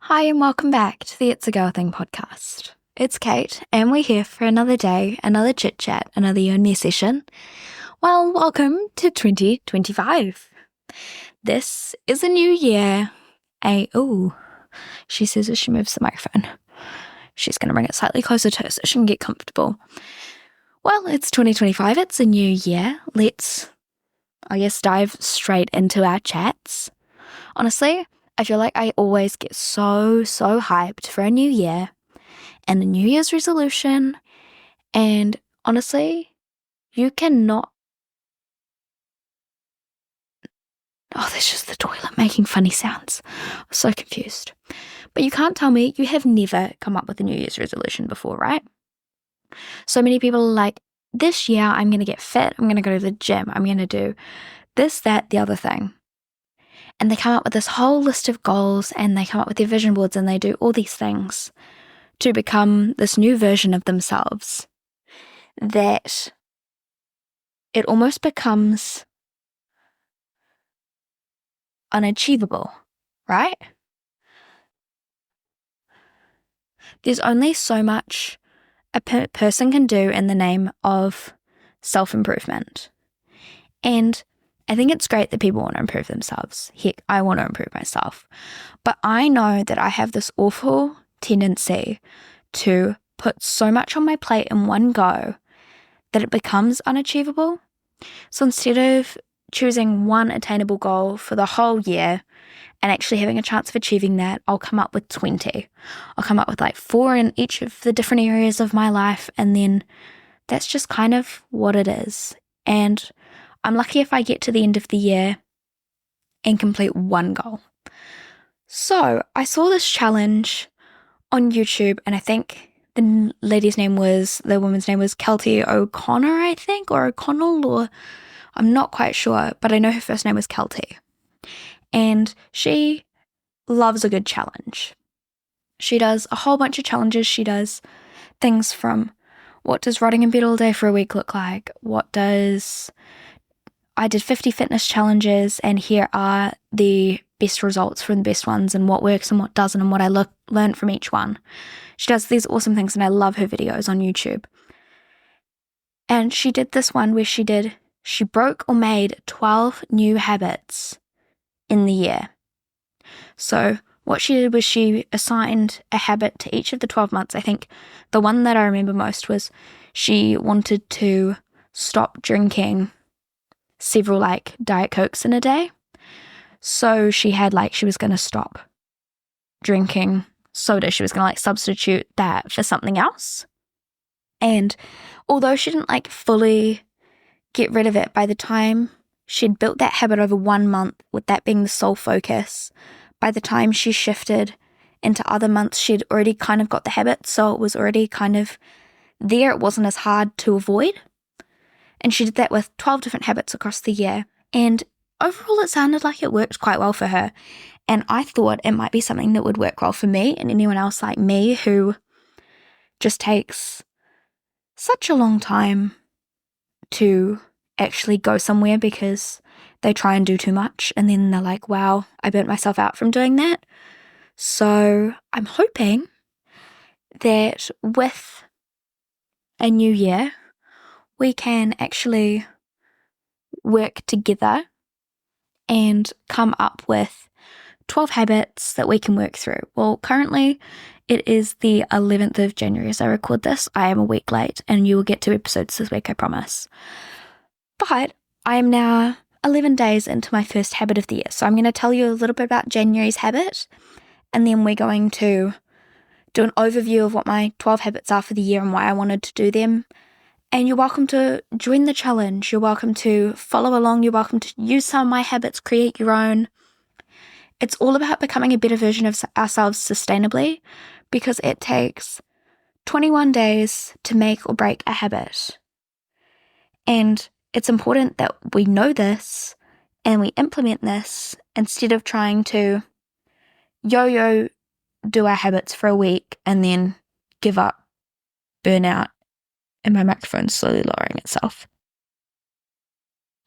Hi, and welcome back to the It's a Girl Thing podcast. It's Kate, and we're here for another day, another chit chat, another you and me session. Well, welcome to 2025. This is a new year. She says as she moves the microphone. She's going to bring it slightly closer to her so she can get comfortable. Well, it's 2025. It's a new year. Let's, dive straight into our chats. Honestly, I feel like I always get so hyped for a new year and a New Year's resolution. And honestly, you cannot. Oh, there's just the toilet making funny sounds. I'm so confused. But you can't tell me you have never come up with a New Year's resolution before, right? So many people are like, this year I'm going to get fit. I'm going to go to the gym. I'm going to do this, that, the other thing. And they come up with this whole list of goals and they come up with their vision boards and they do all these things to become this new version of themselves that it almost becomes unachievable, right? There's only so much a person can do in the name of self-improvement. And I think it's great that people want to improve themselves. Heck, I want to improve myself. But I know that I have this awful tendency to put so much on my plate in one go that it becomes unachievable. So instead of choosing one attainable goal for the whole year and actually having a chance of achieving that, I'll come up with 20. I'll come up with like 4 in each of the different areas of my life, and then that's just kind of what it is. And I'm lucky if I get to the end of the year and complete one goal. So I saw this challenge on YouTube, and I think the woman's name was Kelty O'Connor, I think, or O'Connell, or I'm not quite sure, but I know her first name was Kelty. And she loves a good challenge. She does a whole bunch of challenges. She does things from what does rotting in bed all day for a week look like? I did 50 fitness challenges, and here are the best results from the best ones and what works and what doesn't and what I learned from each one. She does these awesome things, and I love her videos on YouTube. And she did this one where she broke or made 12 new habits in the year. So what she did was she assigned a habit to each of the 12 months. I think the one that I remember most was she wanted to stop drinking several Diet Cokes in a day. So she was going to stop drinking soda. She was going to substitute that for something else. And although she didn't fully get rid of it, by the time she'd built that habit over 1 month, with that being the sole focus, by the time she shifted into other months, she'd already kind of got the habit. So it was already kind of there. It wasn't as hard to avoid. And she did that with 12 different habits across the year. And overall, it sounded like it worked quite well for her. And I thought it might be something that would work well for me and anyone else like me who just takes such a long time to actually go somewhere because they try and do too much. And then they're like, wow, I burnt myself out from doing that. So I'm hoping that with a new year, we can actually work together and come up with 12 habits that we can work through. Well, currently it is the 11th of January as I record this. I am a week late, and you will get 2 episodes this week, I promise. But I am now 11 days into my first habit of the year. So I'm going to tell you a little bit about January's habit, and then we're going to do an overview of what my 12 habits are for the year and why I wanted to do them. And you're welcome to join the challenge. You're welcome to follow along. You're welcome to use some of my habits, create your own. It's all about becoming a better version of ourselves sustainably, because it takes 21 days to make or break a habit. And it's important that we know this and we implement this instead of trying to yo-yo do our habits for a week and then give up, burn out, and my microphone's slowly lowering itself.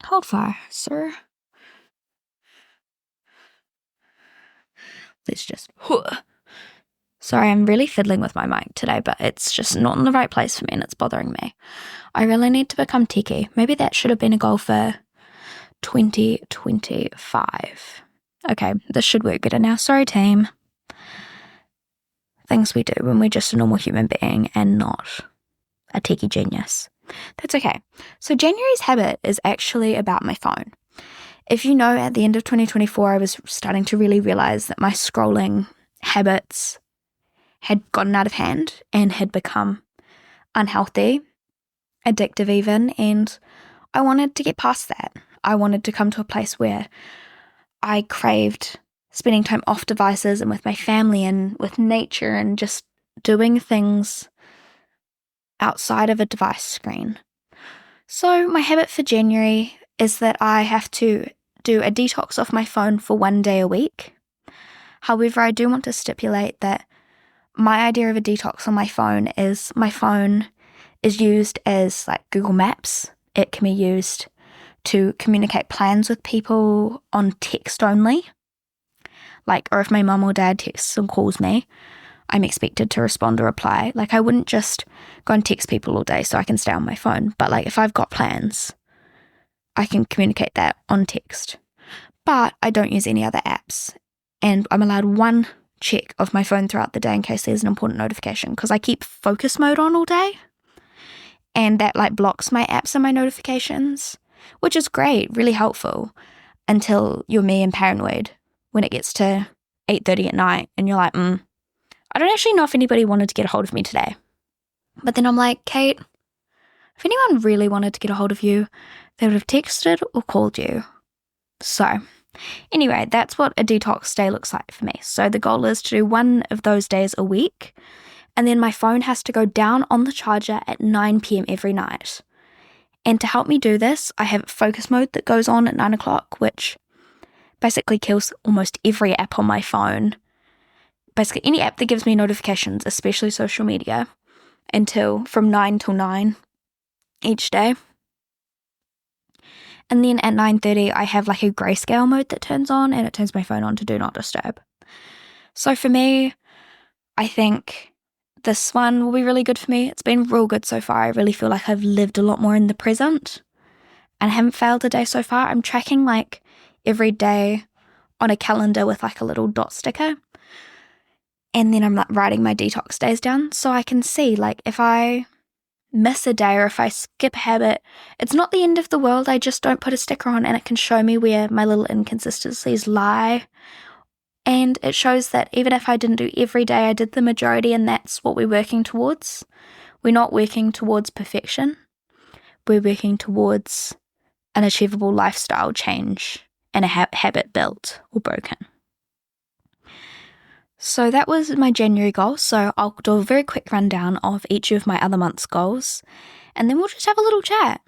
Hold fire, sir. Let's just... Sorry, I'm really fiddling with my mic today, but it's just not in the right place for me and it's bothering me. I really need to become techie. Maybe that should have been a goal for 2025. Okay, this should work better now. Sorry, team. Things we do when we're just a normal human being and not a techie genius. That's okay. So January's habit is actually about my phone. If you know, at the end of 2024, I was starting to really realize that my scrolling habits had gotten out of hand and had become unhealthy, addictive even, and I wanted to get past that. I wanted to come to a place where I craved spending time off devices and with my family and with nature and just doing things outside of a device screen. So my habit for January is that I have to do a detox off my phone for 1 day a week. However, I do want to stipulate that my idea of a detox on my phone is used as like Google Maps. It can be used to communicate plans with people on text only. Like, or if my mum or dad texts and calls me, I'm expected to respond or reply. Like, I wouldn't just go and text people all day so I can stay on my phone. But like, if I've got plans, I can communicate that on text. But I don't use any other apps. And I'm allowed one check of my phone throughout the day in case there's an important notification, because I keep focus mode on all day. And that like blocks my apps and my notifications, which is great, really helpful, until you're me and paranoid when it gets to 8:30 at night and you're like, I don't actually know if anybody wanted to get a hold of me today. But then I'm like, Kate, if anyone really wanted to get a hold of you, they would have texted or called you. So anyway, that's what a detox day looks like for me. So the goal is to do one of those days a week, and then my phone has to go down on the charger at 9 p.m. every night. And to help me do this, I have focus mode that goes on at 9 o'clock, which basically kills almost every app on my phone. Basically any app that gives me notifications, especially social media, from 9 till 9 each day. And then at 9:30, I have like a grayscale mode that turns on, and it turns my phone on to do not disturb. So for me, I think this one will be really good for me. It's been real good so far. I really feel like I've lived a lot more in the present and I haven't failed a day so far. I'm tracking like every day on a calendar with like a little dot sticker. And then I'm like writing my detox days down so I can see like if I miss a day or if I skip a habit, it's not the end of the world. I just don't put a sticker on and it can show me where my little inconsistencies lie. And it shows that even if I didn't do every day, I did the majority, and that's what we're working towards. We're not working towards perfection. We're working towards an achievable lifestyle change and a habit built or broken. So that was my January goal. So I'll do a very quick rundown of each of my other month's goals, and then we'll just have a little chat.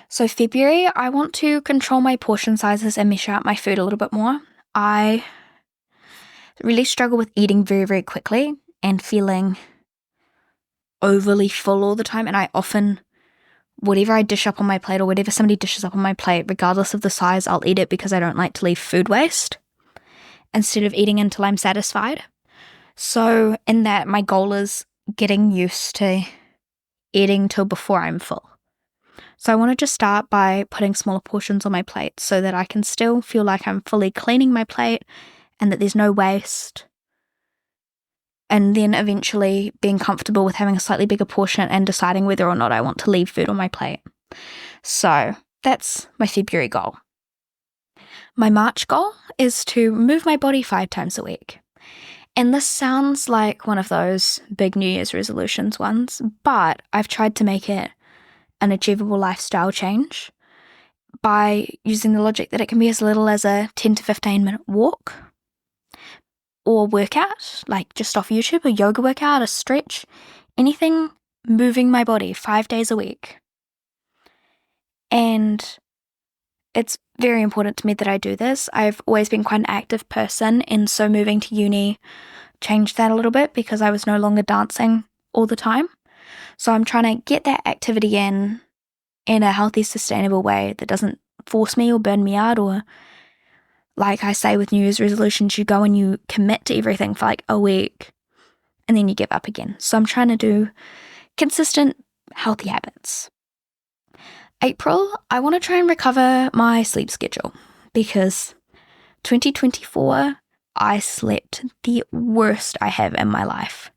So February, I want to control my portion sizes and measure out my food a little bit more. I really struggle with eating very, very quickly and feeling overly full all the time. And I often, whatever I dish up on my plate or whatever somebody dishes up on my plate, regardless of the size, I'll eat it because I don't like to leave food waste instead of eating until I'm satisfied. So in that, my goal is getting used to eating till before I'm full. So I want to just start by putting smaller portions on my plate so that I can still feel like I'm fully cleaning my plate and that there's no waste. And then eventually being comfortable with having a slightly bigger portion and deciding whether or not I want to leave food on my plate. So that's my February goal. My March goal is to move my body 5 times a week. And this sounds like one of those big New Year's resolutions ones, but I've tried to make it an achievable lifestyle change by using the logic that it can be as little as a 10 to 15 minute walk or workout, like just off YouTube, a yoga workout, a stretch, anything moving my body 5 days a week. And it's very important to me that I do this. I've always been quite an active person, and so moving to uni changed that a little bit because I was no longer dancing all the time. So I'm trying to get that activity in a healthy, sustainable way that doesn't force me or burn me out, or like I say with New Year's resolutions, you go and you commit to everything for like a week and then you give up again. So I'm trying to do consistent, healthy habits. April, I want to try and recover my sleep schedule because 2024, I slept the worst I have in my life.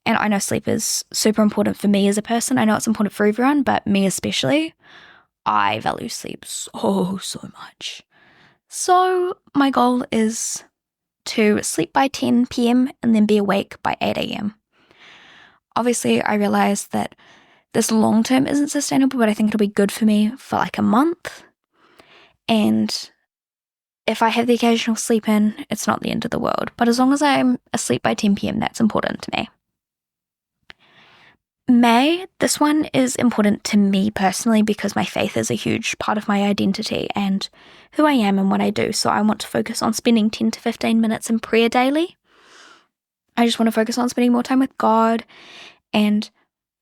And I know sleep is super important for me as a person. I know it's important for everyone, but me especially, I value sleep so much. So my goal is to sleep by 10 p.m. and then be awake by 8 a.m. Obviously, I realize that this long term isn't sustainable, but I think it'll be good for me for like a month. And if I have the occasional sleep in, it's not the end of the world. But as long as I'm asleep by 10 p.m., that's important to me. May, this one is important to me personally because my faith is a huge part of my identity and who I am and what I do. So I want to focus on spending 10 to 15 minutes in prayer daily. I just want to focus on spending more time with God. And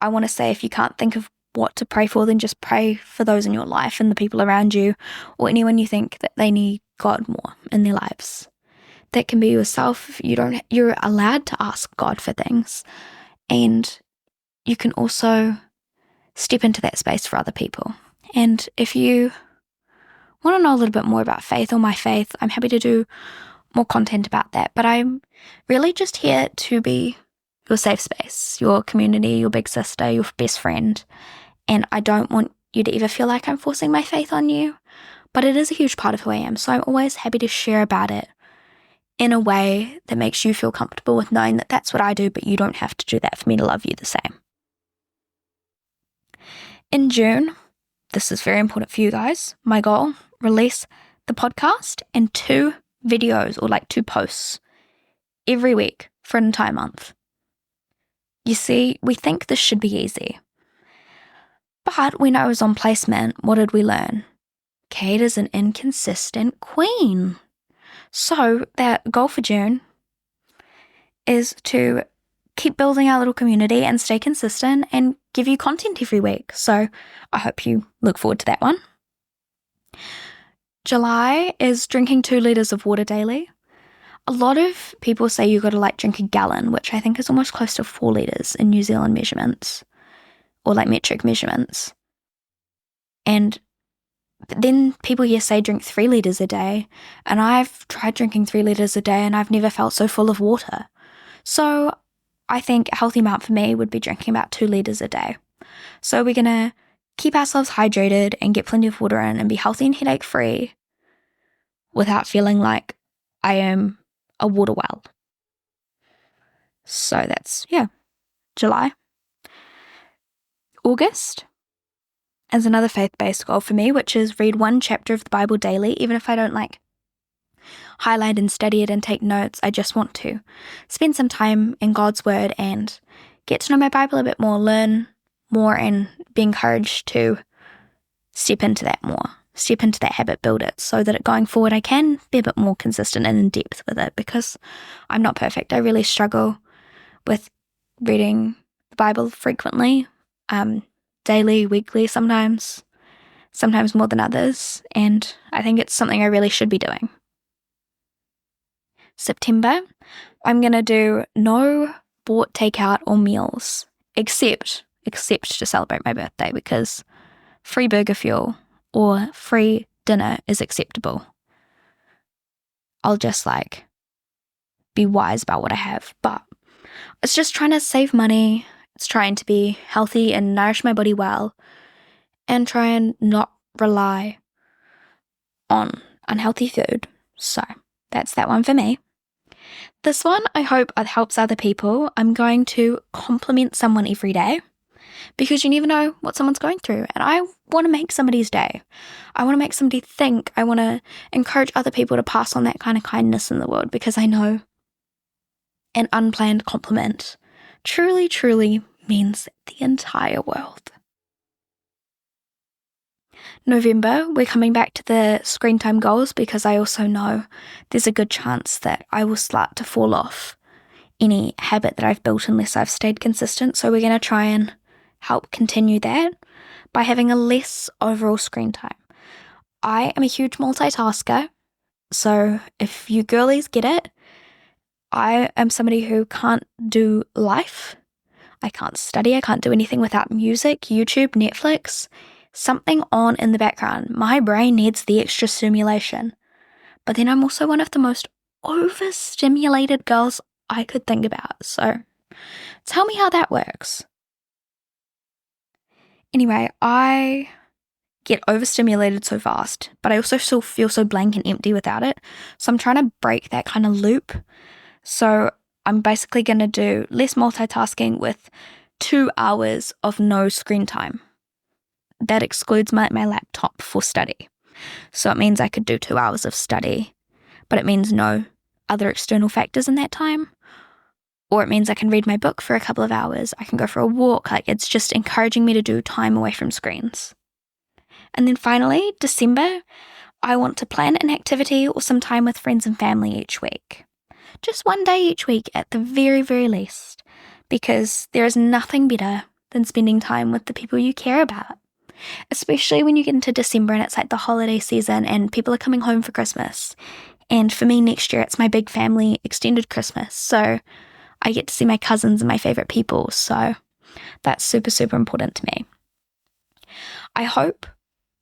I want to say, if you can't think of what to pray for, then just pray for those in your life and the people around you or anyone you think that they need God more in their lives. That can be yourself. You're allowed to ask God for things. And you can also step into that space for other people. And if you want to know a little bit more about faith or my faith, I'm happy to do more content about that. But I'm really just here to be your safe space, your community, your big sister, your best friend. And I don't want you to ever feel like I'm forcing my faith on you, but it is a huge part of who I am. So I'm always happy to share about it in a way that makes you feel comfortable with knowing that that's what I do, but you don't have to do that for me to love you the same. In June, this is very important for you guys, my goal, release the podcast and 2 videos or 2 posts every week for an entire month. You see, we think this should be easy. But when I was on placement, what did we learn? Kate is an inconsistent queen. So that goal for June is to keep building our little community and stay consistent and give you content every week. So I hope you look forward to that one. July is drinking 2 litres of water daily. A lot of people say you got to drink a gallon, which I think is almost close to 4 litres in New Zealand measurements or metric measurements. And then people here say drink 3 litres a day, and I've tried drinking 3 litres a day and I've never felt so full of water. So I think a healthy amount for me would be drinking about 2 litres a day. So we're going to keep ourselves hydrated and get plenty of water in and be healthy and headache free without feeling like I am a water well. So that's, July. August is another faith-based goal for me, which is read 1 chapter of the Bible daily, even if I don't highlight and study it and take notes. I just want to spend some time in God's Word and get to know my Bible a bit more, learn more, and be encouraged to step into that more, step into that habit, build it, so that going forward I can be a bit more consistent and in depth with it, because I'm not perfect. I really struggle with reading the Bible frequently, daily, weekly, sometimes more than others, and I think it's something I really should be doing. September, I'm going to do no bought takeout or meals, except to celebrate my birthday, because free burger fuel or free dinner is acceptable. I'll just be wise about what I have, but it's just trying to save money. It's trying to be healthy and nourish my body well, and try and not rely on unhealthy food. So that's that one for me. This one, I hope it helps other people. I'm going to compliment someone every day, because you never know what someone's going through. And I want to make somebody's day. I want to make somebody think. I want to encourage other people to pass on that kind of kindness in the world, because I know an unplanned compliment truly, truly means the entire world. November, we're coming back to the screen time goals, because I also know there's a good chance that I will start to fall off any habit that I've built unless I've stayed consistent. So we're going to try and help continue that by having a less overall screen time. I am a huge multitasker, so if you girlies get it, I am somebody who can't do life. I can't study. I can't do anything without music, YouTube, Netflix, something on in the background. My brain needs the extra stimulation. But then I'm also one of the most overstimulated girls I could think about. So tell me how that works. Anyway, I get overstimulated so fast, but I also still feel so blank and empty without it. So I'm trying to break that kind of loop. So I'm basically going to do less multitasking with 2 hours of no screen time. That excludes my laptop for study. So it means I could do 2 hours of study, but it means no other external factors in that time. Or it means I can read my book for a couple of hours. I can go for a walk. Like, it's just encouraging me to do time away from screens. And then finally, December, I want to plan an activity or some time with friends and family each week. Just one day each week at the very, very least, because there is nothing better than spending time with the people you care about, especially when you get into December and it's like the holiday season and people are coming home for Christmas. And for me next year, it's my big family extended Christmas. So I get to see my cousins and my favorite people. So that's super, super important to me. I hope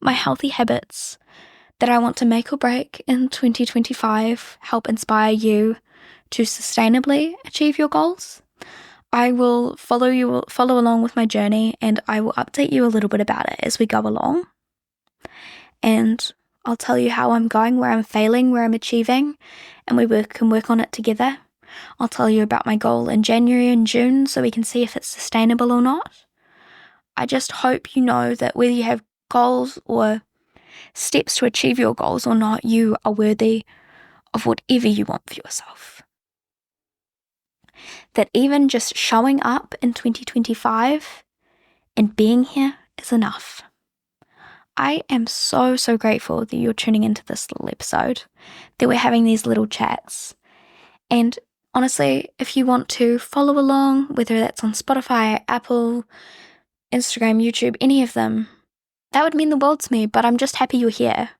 my healthy habits that I want to make or break in 2025 help inspire you to sustainably achieve your goals. I will follow along with my journey, and I will update you a little bit about it as we go along. And I'll tell you how I'm going, where I'm failing, where I'm achieving, and we can work on it together. I'll tell you about my goal in January and June so we can see if it's sustainable or not. I just hope you know that whether you have goals or steps to achieve your goals or not, you are worthy of whatever you want for yourself. That even just showing up in 2025 and being here is enough. I am so, so grateful that you're tuning into this little episode, that we're having these little chats. And honestly, if you want to follow along, whether that's on Spotify, Apple, Instagram, YouTube, any of them, that would mean the world to me, but I'm just happy you're here.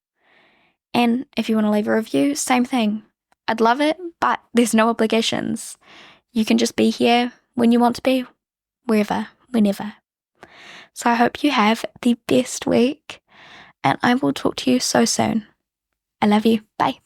And if you want to leave a review, same thing. I'd love it, but there's no obligations. You can just be here when you want to be, wherever, whenever. So I hope you have the best week, and I will talk to you so soon. I love you. Bye.